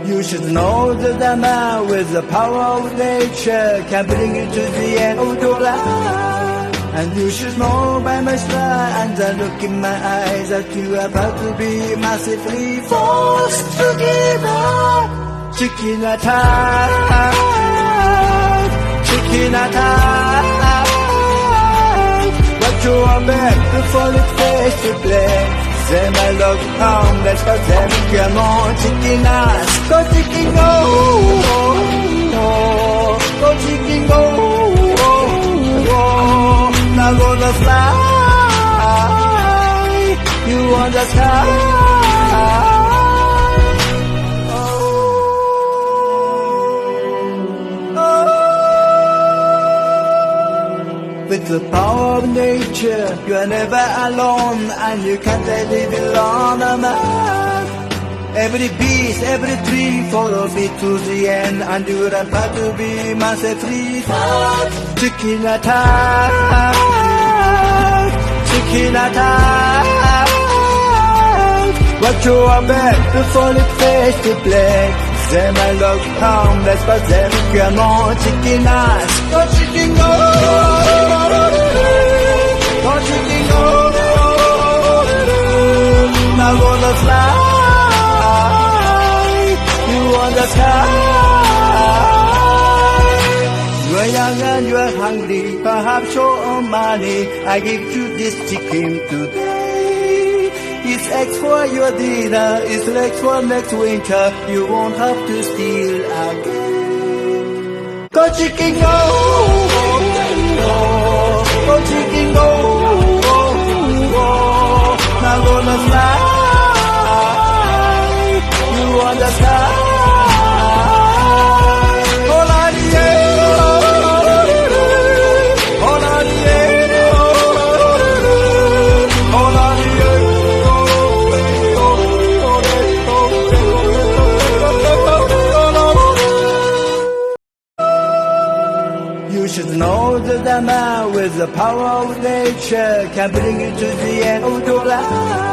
You should know that a man with the power of nature can bring you to the end of your life. And you should know by my smile and the look in my eyes that you are about to be massively forced to give up. Chicken attack, chicken attack. But you are back before it face to black. Say my love home, let's go them, come on, chicken ass, go chicken go, go chicken go, now gonna fly, you on the sky. With the power of nature, you are never alone, and you can't live alone, man. Every beast, every tree, follow me to the end, and you are about to be massively fat. Chicken attack, chicken attack. But you are back before it fades to black. Say my love home, let's go them, come on, chicken ass, go chicken go. Now gonna fly, you on the sky. You are young and you are hungry, perhaps your money. I give you this chicken today. It's eggs for your dinner, it's legs for next winter. You won't have to steal again. Go chicken go, go chicken go. Now gonna fly, you on the sky. All on the air, all on the air, all on the air. You should know that a man with the power of nature can bring you to the end of your life.